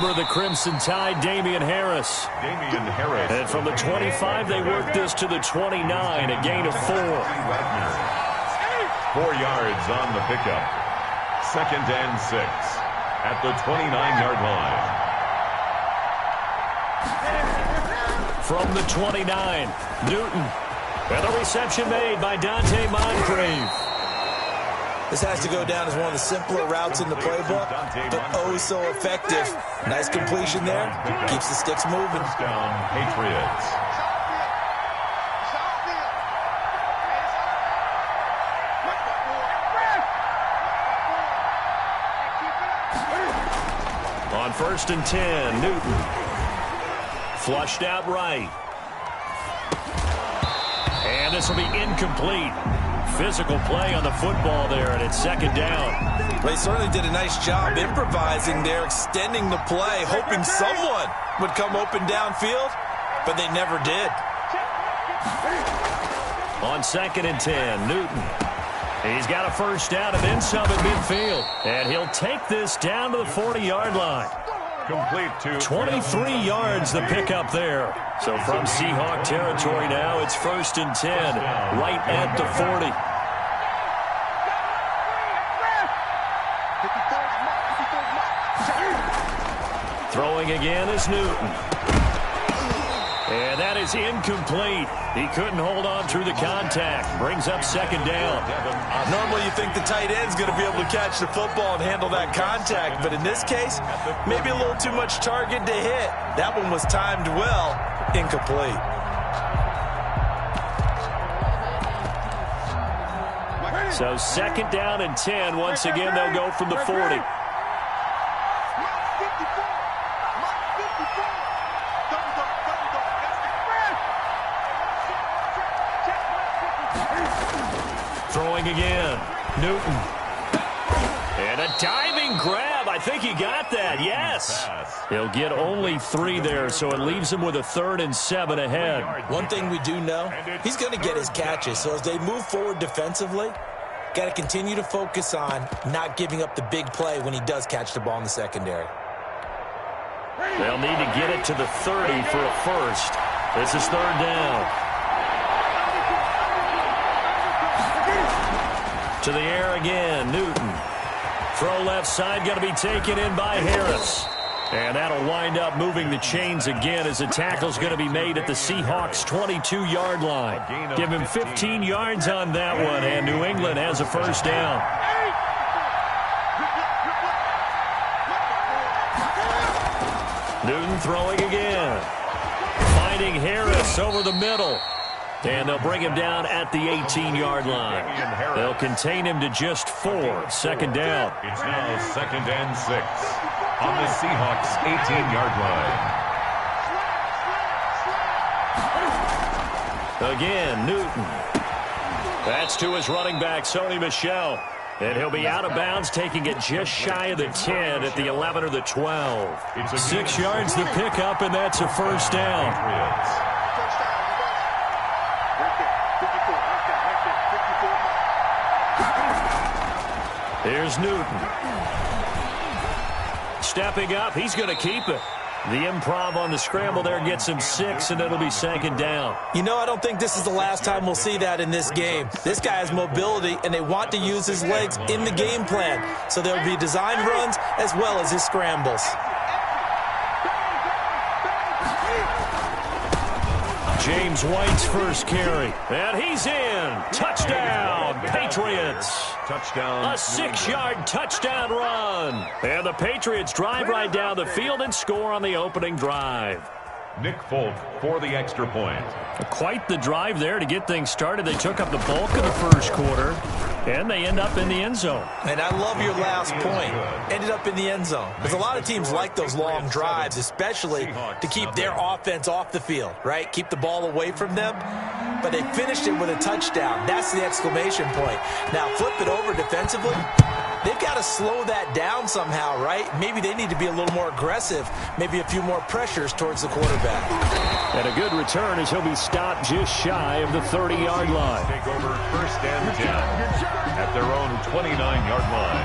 The Crimson Tide, Damian Harris. And from the 25, they work this to the 29, a gain of 4. 4 yards on the pickup. 2nd and 6 at the 29-yard line. From the 29, Newton. And the reception made by Dante Moncrief. This has to go down as one of the simpler routes in the playbook, but oh so effective. Nice completion there. Keeps the sticks moving. Down Patriots. On 1st and 10, Newton. Flushed out right. And this will be incomplete. Physical play on the football there, and it's 2nd down. They certainly did a nice job improvising there, extending the play, hoping someone would come open downfield, but they never did. On 2nd and 10, Newton. He's got a 1st down and then some at midfield. And he'll take this down to the 40-yard line. Complete to 23 yards the pickup there. So from Seahawk territory now, it's 1st and 10, right at the 40. Throwing again is Newton. And that is incomplete. He couldn't hold on through the contact. Brings up 2nd down. Normally you think the tight end's going to be able to catch the football and handle that contact, but in this case, maybe a little too much target to hit. That one was timed well. Incomplete. So 2nd down and 10. Once again, they'll go from the 40. Throwing again, Newton. And a diving grab. I think he got that, yes. He'll get only 3 there, so it leaves him with a 3rd and 7 ahead. One thing we do know, he's going to get his catches. So as they move forward defensively, got to continue to focus on not giving up the big play when he does catch the ball in the secondary. They'll need to get it to the 30 for a 1st. This is 3rd down. To the air again, Newton. Throw left side, going to be taken in by Harris. And that'll wind up moving the chains again as the tackle's going to be made at the Seahawks' 22-yard line. Give him 15 yards on that one, and New England has a 1st down. Newton throwing again. Finding Harris over the middle. And they'll bring him down at the 18-yard line. They'll contain him to just 4. 2nd down. It's now 2nd and 6 on the Seahawks' 18-yard line. Again, Newton. That's to his running back, Sony Michel. And he'll be out of bounds, taking it just shy of the 10 at the 11 or the 12. 6 yards the pickup, and that's a 1st down. Here's Newton. Stepping up, he's going to keep it. The improv on the scramble there gets him 6, and it'll be 2nd down. You know, I don't think this is the last time we'll see that in this game. This guy has mobility, and they want to use his legs in the game plan. So there'll be design runs as well as his scrambles. James White's 1st carry. And he's in. Touchdown, Patriots. Touchdown. A 6-yard touchdown run. And the Patriots drive right down the field and score on the opening drive. Nick Folk for the extra point. Quite the drive there to get things started. They took up the bulk of the 1st quarter, and they end up in the end zone. And I love your last point. Ended up in the end zone. Because a lot of teams like those long drives, especially to keep their offense off the field, right? Keep the ball away from them. But they finished it with a touchdown. That's the exclamation point. Now flip it over defensively. They've got to slow that down somehow, right? Maybe they need to be a little more aggressive. Maybe a few more pressures towards the quarterback. And a good return as he'll be stopped just shy of the 30-yard line. Take over 1st and 10 at their own 29-yard line.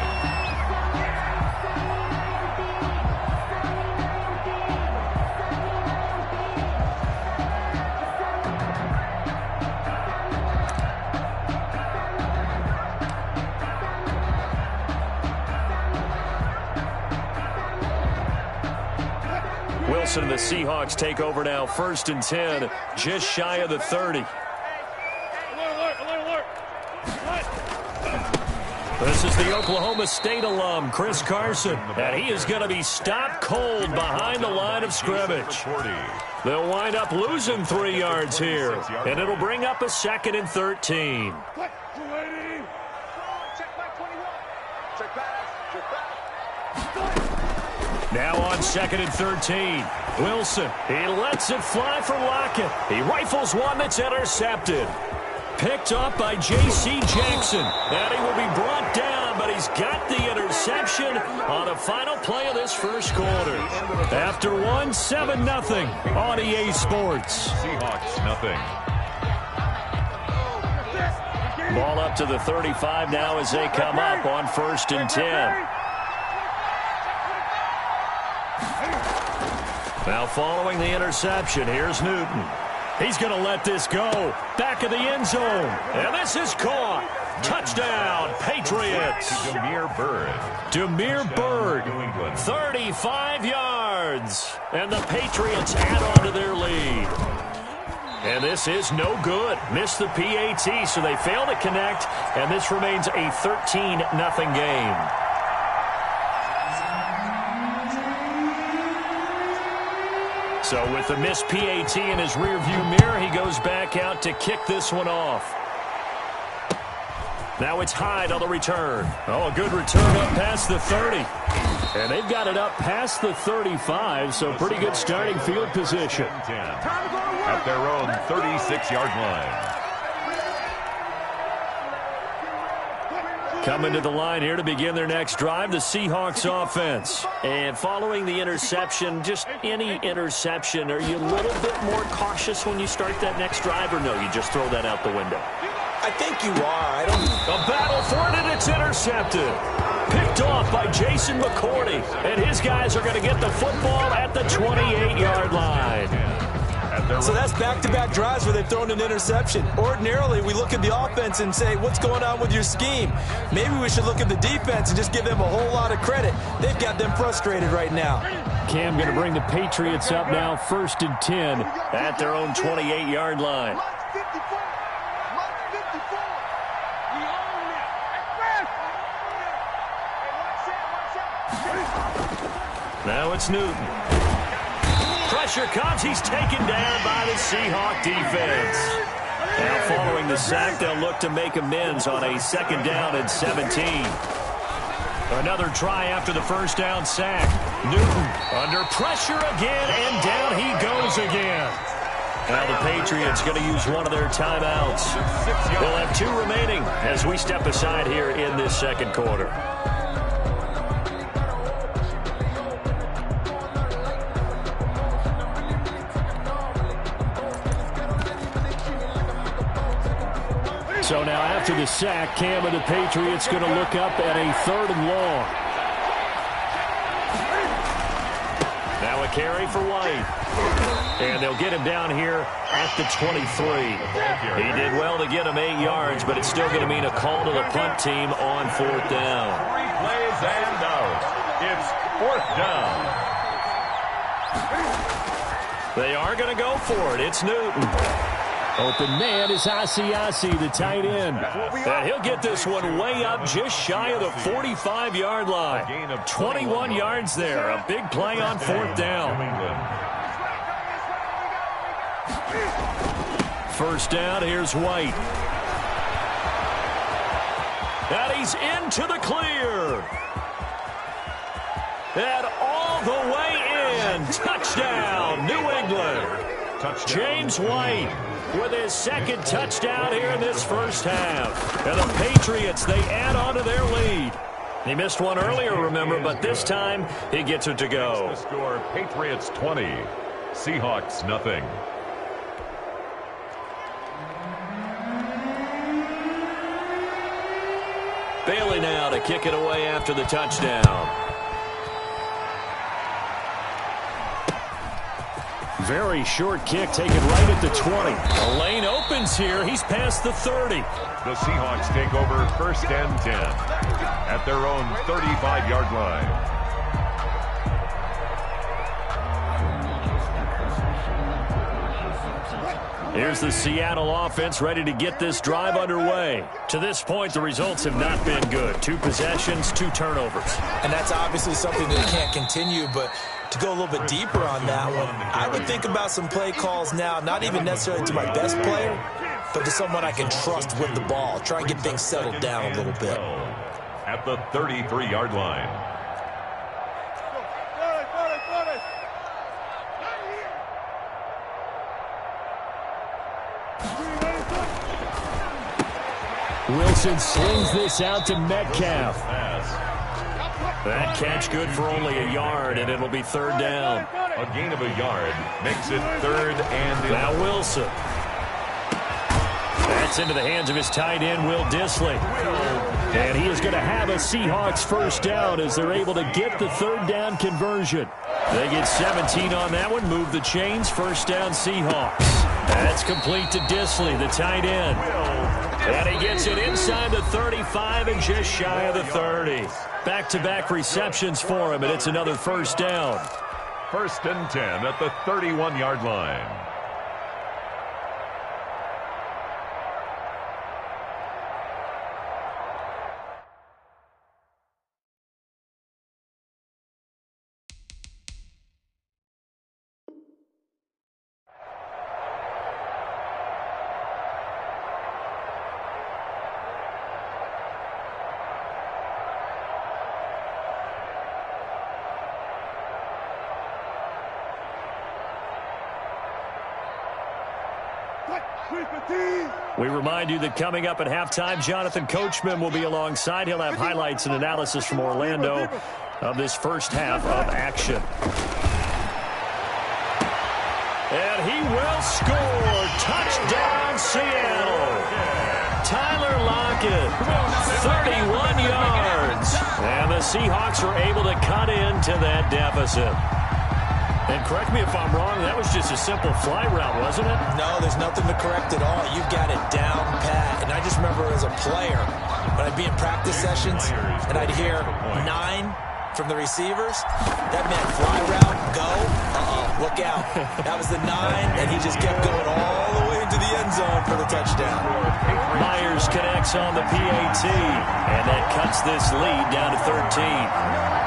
Wilson and the Seahawks take over now, 1st and 10, just shy of the 30. This is the Oklahoma State alum, Chris Carson, and he is going to be stopped cold behind the line of scrimmage. They'll wind up losing 3 yards here, and it'll bring up a 2nd and 13. Now on 2nd and 13, Wilson, he lets it fly for Lockett. He rifles one that's intercepted. Picked up by J.C. Jackson. And he will be brought down, but he's got the interception on the final play of this first quarter. After 1, 7-0 on EA Sports. Seahawks, nothing. Ball up to the 35 now as they come up on 1st and 10. Now following the interception, here's Newton. He's going to let this go. Back of the end zone. And this is caught. Touchdown, Patriots. Demir Bird, 35 yards. And the Patriots add on to their lead. And this is no good. Missed the PAT, so they fail to connect. And this remains a 13-0 game. So with the missed PAT in his rearview mirror, he goes back out to kick this one off. Now it's Hyde on the return. Oh, a good return up past the 30. And they've got it up past the 35, so pretty good starting field position. At their own 36-yard line. Coming to the line here to begin their next drive, the Seahawks offense. And following the interception, just any interception, are you a little bit more cautious when you start that next drive, or no, you just throw that out the window? I think you are. A battle for it, and it's intercepted. Picked off by Jason McCourty, and his guys are going to get the football at the 28-yard line. So that's back-to-back drives where they've thrown an interception. Ordinarily, we look at the offense and say, what's going on with your scheme? Maybe we should look at the defense and just give them a whole lot of credit. They've got them frustrated right now. Cam going to bring the Patriots up now, 1st and 10 at their own 28-yard line. Now it's Newton. Pressure comes. He's taken down by the Seahawk defense. Now following the sack, they'll look to make amends on a 2nd down and 17. Another try after the 1st down sack. Newton under pressure again, and down he goes again. Now the Patriots going to use one of their timeouts. They'll have 2 remaining as we step aside here in this 2nd quarter. So now after the sack, Cam and the Patriots going to look up at a 3rd and long. Now a carry for White. And they'll get him down here at the 23. He did well to get him 8 yards, but it's still going to mean a call to the punt team on 4th down. 3 plays and out. It's 4th down. They are going to go for it. It's Newton. Open man is Asiasi, the tight end. And he'll get this one way up just shy of the 45-yard line. 21 yards there. A big play on 4th down. 1st down, here's White. And he's into the clear. And all the way in. Touchdown, New England. James White with his 2nd touchdown here in this 1st half. And the Patriots, they add on to their lead. He missed one earlier, remember, but this time he gets it to go. The score, Patriots 20, Seahawks nothing. Bailey now to kick it away after the touchdown. Very short kick taken right at the 20. The lane opens here. He's past the 30. The Seahawks take over 1st and 10 at their own 35-yard line. Here's the Seattle offense ready to get this drive underway. To this point, the results have not been good. 2 possessions, 2 turnovers. And that's obviously something that can't continue, but to go a little bit deeper on that one, I would think about some play calls now, not even necessarily to my best player, but to someone I can trust with the ball. Try and get things settled down a little bit. At the 33-yard line. Wilson slings this out to Metcalf. That catch good for only a yard, and it'll be 3rd down. A gain of a yard makes it 3rd and... Now Wilson. That's into the hands of his tight end, Will Dissly. And he is going to have a Seahawks 1st down as they're able to get the 3rd down conversion. They get 17 on that one, move the chains, 1st down Seahawks. That's complete to Dissly, the tight end. And he gets it inside the 35 and just shy of the 30. Back-to-back receptions for him, and it's another 1st down. 1st and 10 at the 31-yard line. We remind you that coming up at halftime, Jonathan Coachman will be alongside. He'll have highlights and analysis from Orlando of this first half of action. And he will score. Touchdown, Seattle. Tyler Lockett, 31 yards. And the Seahawks are able to cut into that deficit. And correct me if I'm wrong, that was just a simple fly route, wasn't it? No, there's nothing to correct at all. You've got it down pat. And I just remember as a player, when I'd be in practice sessions, and I'd hear 9 from the receivers, that meant fly route, go, look out. That was the 9, and he just kept going all the way into the end zone for the touchdown. Myers connects on the PAT, and that cuts this lead down to 13.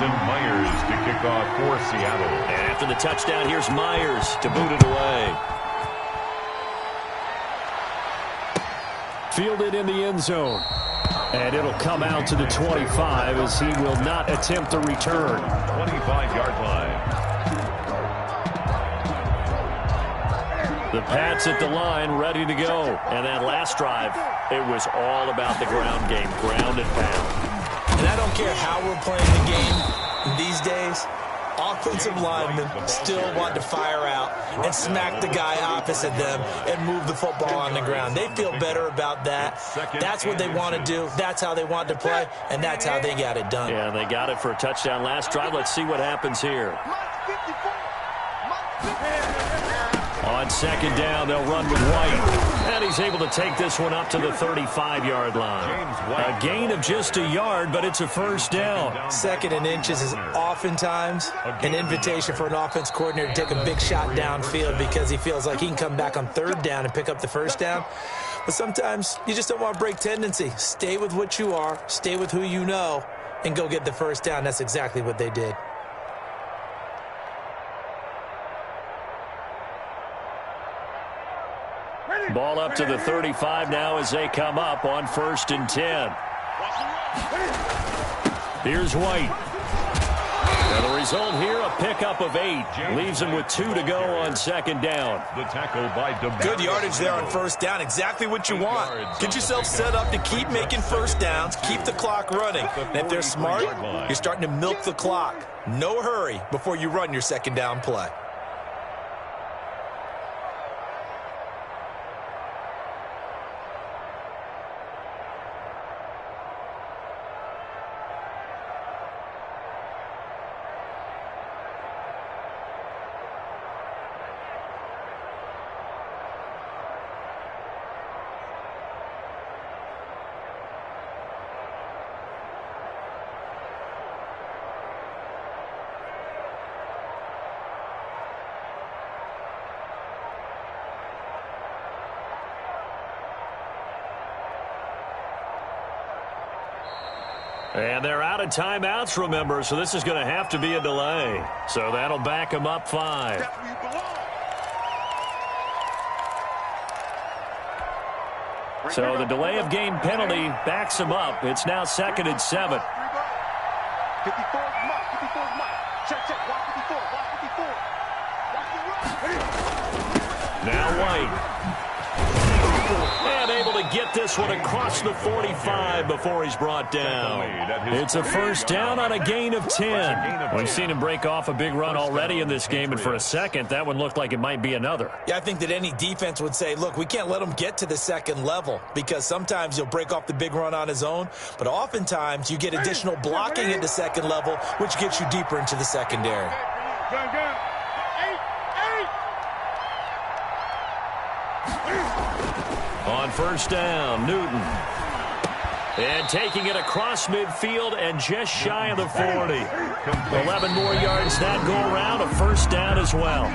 Myers to kick off for Seattle. And after the touchdown, here's Myers to boot it away. Fielded in the end zone. And it'll come out to the 25 as he will not attempt a return. 25-yard line. The Pats at the line, ready to go. And that last drive, it was all about the ground game, ground and pound. And I don't care how we're playing the game these days, offensive linemen still want to fire out and smack the guy opposite them and move the football on the ground. They feel better about that. That's what they want to do. That's how they want to play, and that's how they got it done. Yeah, they got it for a touchdown last drive. Let's see what happens here. On 2nd down, they'll run with White. And he's able to take this one up to the 35-yard line. A gain of just a yard, but it's a 1st down. 2nd and inches is oftentimes an invitation for an offense coordinator to take a big shot downfield because he feels like he can come back on 3rd down and pick up the 1st down. But sometimes you just don't want to break tendency. Stay with what you are, stay with who you know, and go get the 1st down. That's exactly what they did. Ball up to the 35 now as they come up on 1st and 10. Here's White. And the result here, a pickup of 8. Leaves him with 2 to go on 2nd down. The tackle by Good yardage there on 1st down. Exactly what you want. Get yourself set up to keep making 1st downs. Keep the clock running. And if they're smart, you're starting to milk the clock. No hurry before you run your 2nd down play. And they're out of timeouts, remember, so this is going to have to be a delay. So that'll back them up 5. So the delay of game penalty backs them up. It's now 2nd and 7. Now White. And able to get this one across the 45 before he's brought down. It's a first down on a gain of 10. We've seen him break off a big run already in this game, and for a second, that one looked like it might be another. Yeah, I think that any defense would say, look, we can't let him get to the second level, because sometimes he'll break off the big run on his own, but oftentimes you get additional blocking at the second level, which gets you deeper into the secondary. On first down, Newton. And taking it across midfield and just shy of the 40. 11 more yards that go around, a first down as well.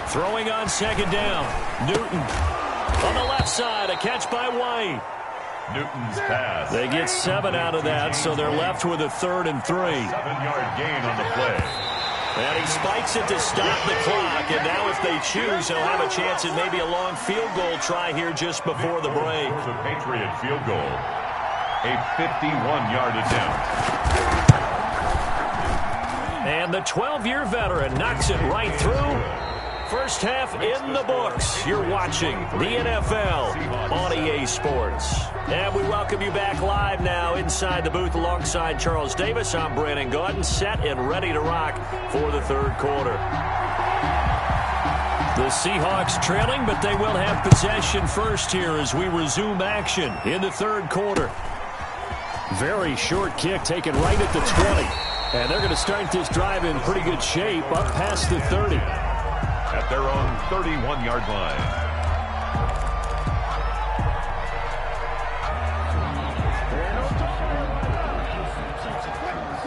Throwing on second down, Newton. On the left side, a catch by White. Newton's pass. They get 7 out of that, so they're left with a 3rd and 3. 7-yard gain on the play. And he spikes it to stop the clock, and now if they choose, they'll have a chance at maybe a long field goal try here just before the break. For the Patriot field goal. A 51-yard attempt. And the 12-year veteran knocks it right through. First half in the books. You're watching the NFL on EA Sports. And we welcome you back live now inside the booth alongside Charles Davis. I'm Brandon Gaudin, set and ready to rock for the third quarter. The Seahawks trailing, but they will have possession first here as we resume action in the third quarter. Very short kick taken right at the 20. And they're going to start this drive in pretty good shape up past the 30. At their own 31-yard line.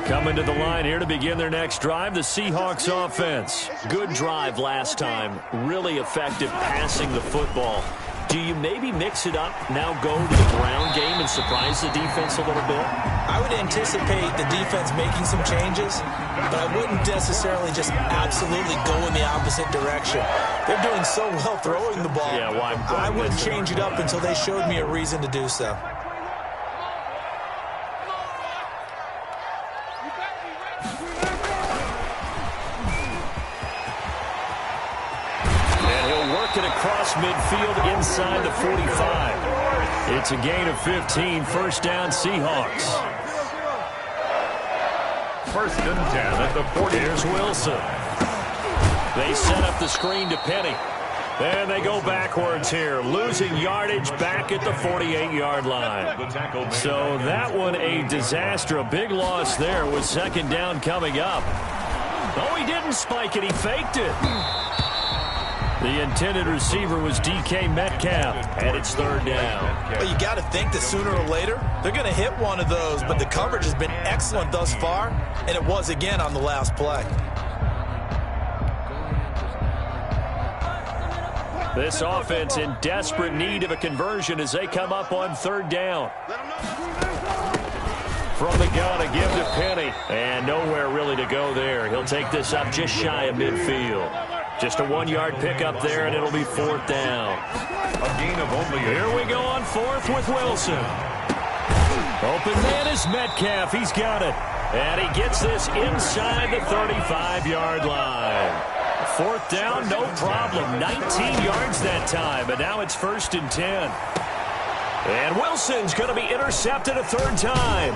Coming to the line here to begin their next drive, the Seahawks offense. Good drive last time. Really effective passing the football. Do you maybe mix it up, now go to the ground game and surprise the defense a little bit? I would anticipate the defense making some changes, but I wouldn't necessarily just absolutely go in the opposite direction. They're doing so well throwing the ball. Yeah, well, I wouldn't change it up until they showed me a reason to do so. It across midfield inside the 45. It's a gain of 15. First down, Seahawks. First and 10 at the 40. Here's Wilson. They set up the screen to Penny. And they go backwards here, losing yardage back at the 48-yard line. So that one a disaster. A big loss there with second down coming up. Oh, he didn't spike it. He faked it. The intended receiver was DK Metcalf, and it's third down. Well, you got to think that sooner or later, they're going to hit one of those, but the coverage has been excellent thus far, and it was again on the last play. This offense in desperate need of a conversion as they come up on third down. From the gun, a give to Penny, and nowhere really to go there. He'll take this up just shy of midfield. Just a 1-yard pickup there, and it'll be fourth down. A gain of only 8. Here we go on fourth with Wilson. Open man is Metcalf. He's got it. And he gets this inside the 35-yard line. Fourth down, no problem. 19 yards that time, but now it's first and 10. And Wilson's going to be intercepted a third time.